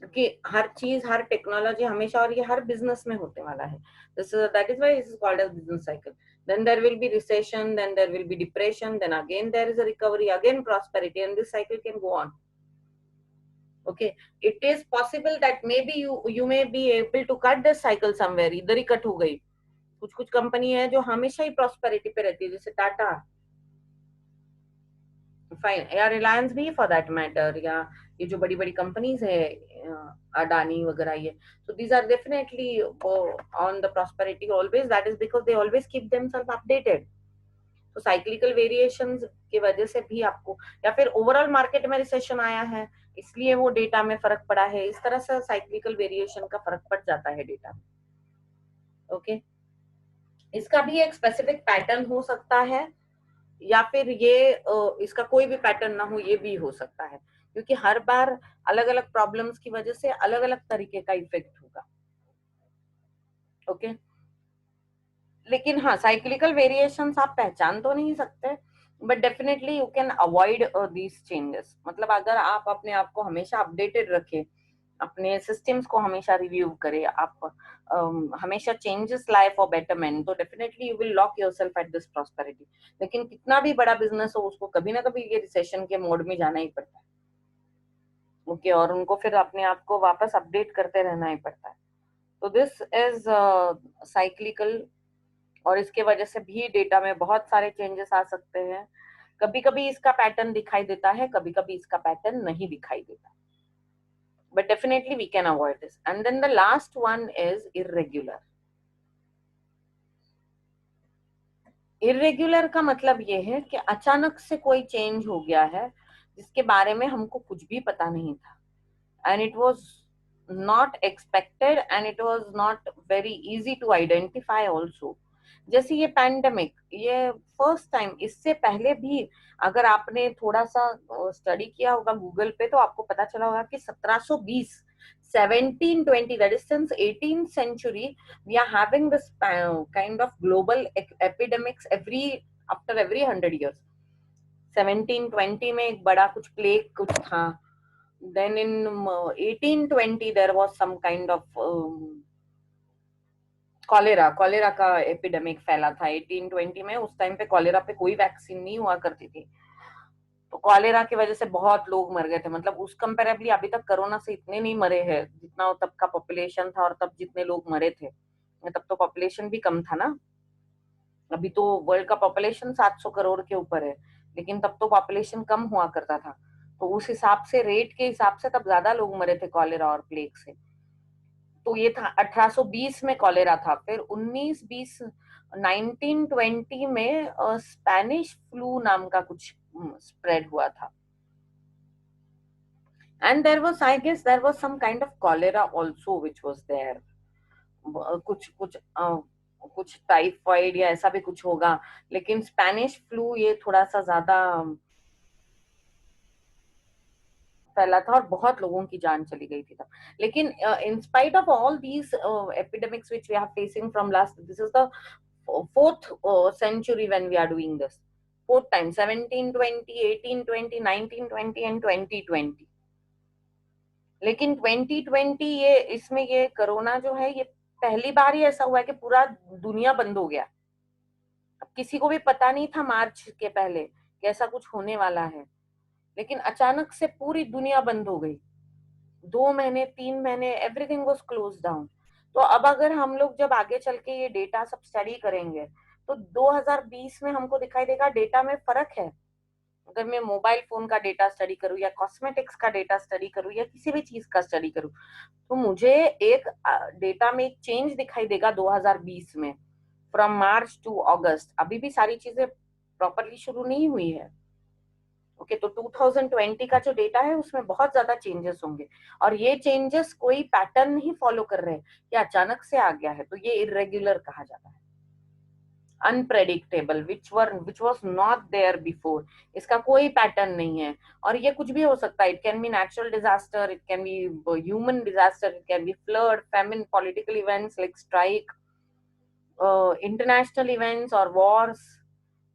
क्योंकि हर चीज हर टेक्नोलॉजी हमेशा, और ये हर बिजनेस में होने वाला है, that is why this is called as business cycle. then there will be recession, then there will be depression, then again there is a recovery, again prosperity, and this cycle can go on. Okay, it is possible that maybe you may be able to cut this cycle somewhere, इधर ही कट हो गई। कुछ कुछ कंपनी है जो हमेशा ही प्रॉस्पेरिटी पे रहती है, जैसे टाटा, फाइन, या रिलायंस भी फॉर दैट मैटर, या ये जो बड़ी बड़ी कंपनीज है अडानी वगैरह, ये so these are definitely on the prosperity always, that is because they always keep themselves updated। तो साइक्लिकल वेरिएशंस की वजह से भी आपको, या फिर ओवरऑल मार्केट में रिसेशन आया है इसलिए वो डेटा में फर्क पड़ा है, इस तरह से साइक्लिकल वेरिएशन का फर्क पड़ जाता है डेटा में। ओके, इसका भी एक स्पेसिफिक पैटर्न हो सकता है, या फिर ये इसका कोई भी पैटर्न ना हो, ये भी हो सकता है, क्योंकि हर बार अलग अलग प्रॉब्लम्स की वजह से अलग अलग तरीके का इफेक्ट होगा। ओके, लेकिन हाँ साइक्लिकल वेरिएशंस आप पहचान तो नहीं सकते, but definitely you can avoid these changes. मतलब अगर आप अपने आप को हमेशा अपडेटेड रखें, अपने सिस्टम्स को हमेशा रिव्यू करें, आप हमेशा चेंजेस लाए फॉर बेटरमेंट, तो definitely you will lock yourself at this prosperity. लेकिन कितना भी बड़ा बिजनेस हो उसको कभी ना कभी ये रिसेशन के मोड में जाना ही पड़ता है। ओके, और उनको फिर अपने आप को वापस अपडेट करते रहना ही पड़ता है। तो दिस इज साइक्लिकल, और इसके वजह से भी डेटा में बहुत सारे चेंजेस आ सकते हैं। कभी कभी इसका पैटर्न दिखाई देता है, कभी कभी इसका पैटर्न नहीं दिखाई देता, but definitely we can avoid this. And then the last one is irregular। irregular का मतलब ये है कि अचानक से कोई चेंज हो गया है जिसके बारे में हमको कुछ भी पता नहीं था, and it was not expected and it was not very easy to identify also। जैसे ये पैंडेमिक, ये फर्स्ट टाइम, इससे पहले भी अगर आपने थोड़ा सा स्टडी किया होगा गूगल पे तो आपको पता चला होगा कि 1720 1720, that is since 18th century we are having this kind of global epidemics after every 100 years। 1720 में एक बड़ा कुछ प्लेग कुछ था, then in 1820 there was some kind of cholera का एपिडेमिक फैला था 1820 में। उस टाइम पे कॉलेरा पे कोई वैक्सीन नहीं हुआ करती थी, तो कॉलेरा की वजह से बहुत लोग मर गए थे। मतलब उस कंपेरेबली अभी तक कोरोना से इतने नहीं मरे हैं जितना तब का पॉपुलेशन था, और तब जितने लोग मरे थे, तब तो पॉपुलेशन भी कम था ना। अभी तो वर्ल्ड का पॉपुलेशन 700 करोड़ के ऊपर है, लेकिन तब तो पॉपुलेशन कम हुआ करता था, तो उस हिसाब से रेट के हिसाब से तब ज्यादा लोग मरे थे कॉलेरा और प्लेग से। तो ये था 1820 में कॉलेरा था, फिर 1920 1920 में स्पेनिश फ्लू नाम का कुछ स्प्रेड हुआ था। And there was, I guess, there was some kind of cholera also which was there. कुछ कुछ कुछ टाइफाइड या ऐसा भी कुछ होगा, लेकिन स्पेनिश फ्लू ये थोड़ा सा ज्यादा फैला था और बहुत लोगों की जान चली गई थी तब। लेकिन in spite of all these epidemics which we are facing from last, this is the fourth century when we are doing this, fourth time, 1720, 1820, 1920 and 2020। लेकिन 2020 ये इसमें ये कोरोना जो है, ये पहली बार ही ऐसा हुआ है कि पूरा दुनिया बंद हो गया। अब किसी को भी पता नहीं था मार्च के पहले कि ऐसा कुछ होने वाला है, लेकिन अचानक से पूरी दुनिया बंद हो गई। 2 महीने 3 महीने एवरीथिंग वाज क्लोज डाउन। तो अब अगर हम लोग जब आगे चल के ये डेटा सब स्टडी करेंगे, तो 2020 में हमको दिखाई देगा डेटा में फर्क है। अगर मैं मोबाइल फोन का डेटा स्टडी करूँ या कॉस्मेटिक्स का डेटा स्टडी करूँ या किसी भी चीज का स्टडी करूँ, तो मुझे एक डेटा में एक चेंज दिखाई देगा 2020 में, फ्रॉम मार्च टू अगस्त। अभी भी सारी चीजें प्रॉपरली शुरू नहीं हुई है। ओके, तो 2020 का जो डेटा है उसमें बहुत ज्यादा चेंजेस होंगे, और ये चेंजेस कोई पैटर्न नहीं फॉलो कर रहे हैं, ये अचानक से आ गया है, तो ये इरेग्युलर कहा जाता है, unpredictable, which was not there before. इसका कोई पैटर्न नहीं है, और ये कुछ भी हो सकता है। It can be natural disaster, it can be human disaster, it can be flood, famine, political events like strike, international events और वॉर्स।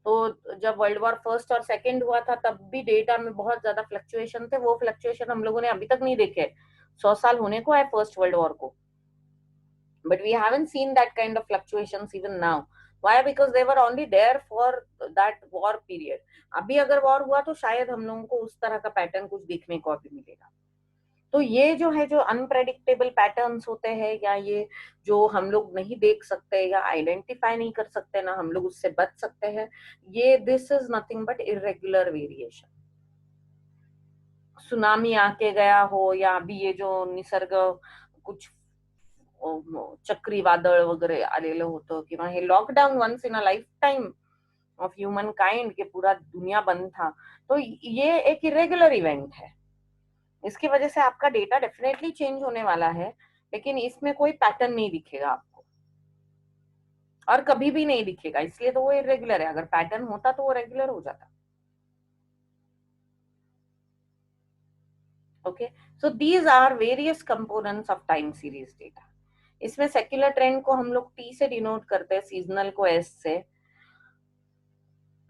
तो जब वर्ल्ड वॉर फर्स्ट और सेकंड हुआ था, तब भी डेटा में बहुत ज्यादा फ्लक्चुएशन थे। वो फ्लक्चुएशन हम लोगों ने अभी तक नहीं देखे। 100 साल होने को है फर्स्ट वर्ल्ड वॉर को, but we haven't seen that kind of fluctuations even now. Why? Because they were only there for that war period. अभी अगर वॉर हुआ तो शायद हम लोगों को उस तरह का पैटर्न कुछ देखने को अभी मिलेगा। तो ये जो है, जो अनप्रेडिक्टेबल पैटर्न्स होते हैं, या ये जो हम लोग नहीं देख सकते या आइडेंटिफाई नहीं कर सकते ना, हम लोग उससे बच सकते हैं, ये this is nothing but irregular variation. Tsunami आके गया हो, या अभी ये जो निसर्ग कुछ चक्रीवादळ वगैरे आलेलं होतं, किंवा हे lockdown once in a lifetime of humankind, के पूरा दुनिया बंद था, तो ये एक इरेगुलर इवेंट है। इसकी वजह से आपका डेटा डेफिनेटली चेंज होने वाला है, लेकिन इसमें कोई पैटर्न नहीं दिखेगा आपको, और कभी भी नहीं दिखेगा, इसलिए तो वो इरेगुलर है। अगर पैटर्न होता तो वो रेगुलर हो जाता। Okay, so these are various components of time series data. इसमें सेक्युलर ट्रेंड को हम लोग टी से डिनोट करते हैं, सीजनल को एस से,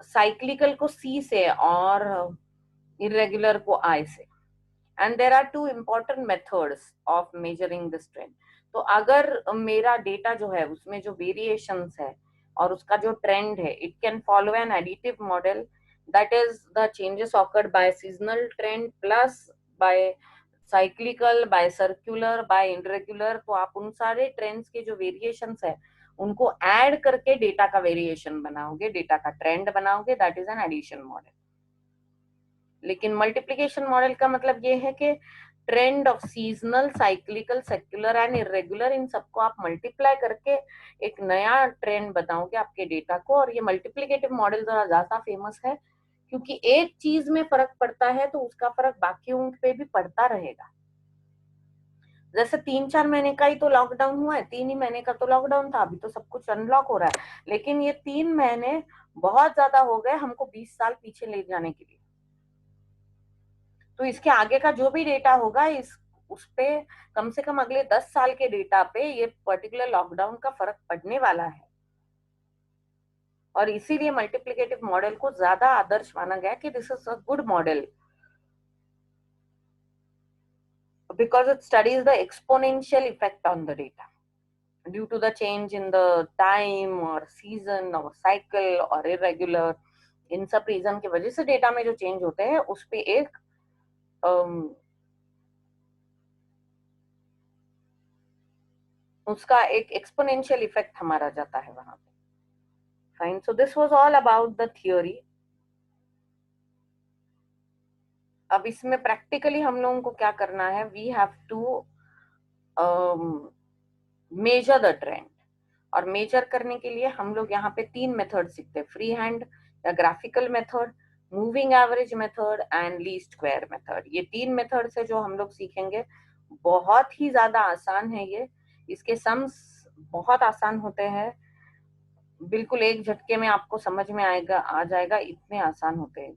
साइक्लिकल को सी से, और इरेगुलर को आई से। And there are two important methods of measuring this trend. तो अगर मेरा डेटा जो है उसमें जो वेरिएशंस है और उसका जो ट्रेंड है, it can follow an additive model, that is the changes occurred by seasonal trend plus by cyclical, by circular, by irregular. तो आप उन सारे ट्रेंड्स के जो वेरिएशंस है उनको ऐड करके डेटा का वेरिएशन बनाओगे, डेटा का ट्रेंड बनाओगे, that is an addition model. लेकिन मल्टीप्लिकेशन मॉडल का मतलब ये है कि trend of seasonal, cyclical, secular and irregular, इन सबको आप मल्टीप्लाई करके एक नया ट्रेंड बताओगे आपके डेटा को। और ये मल्टीप्लिकेटिव मॉडल जरा ज्यादा फेमस है, क्योंकि एक चीज में फर्क पड़ता है तो उसका फर्क बाकियों पे भी पड़ता रहेगा। जैसे 3-4 महीने का ही तो लॉकडाउन हुआ है, 3 ही महीने का तो लॉकडाउन था, अभी तो सब कुछ अनलॉक हो रहा है, लेकिन ये 3 महीने बहुत ज्यादा हो गए हमको 20 साल पीछे ले जाने के लिए। तो इसके आगे का जो भी डेटा होगा, इस उस पे कम से कम अगले 10 साल के डेटा पे ये पर्टिकुलर लॉकडाउन का फर्क पड़ने वाला है। और इसीलिए मल्टीप्लिकेटिव मॉडल को ज्यादा आदर्श माना गया कि this is a good model, because it studies the exponential effect on the data due to the change in the time or season or cycle or irregular। इन सब रीजन की वजह से डेटा में जो चेंज होते हैं उस पे एक उसका एक एक्सपोनेंशियल इफेक्ट हमारा जाता है वहां पे। Fine, so this was all about the theory. अब इसमें प्रैक्टिकली हम लोगों को क्या करना है, we have to measure the trend. और मेजर करने के लिए हम लोग यहाँ पे 3 मेथड सीखते हैं, फ्री हैंड या graphical method, moving average method and least square method, ये 3 मेथड से जो हम लोग सीखेंगे, बहुत ही ज्यादा आसान है ये। इसके सम्स बहुत आसान होते हैं, बिल्कुल एक झटके में आपको समझ में आएगा, आ जाएगा, इतने आसान होते हैं।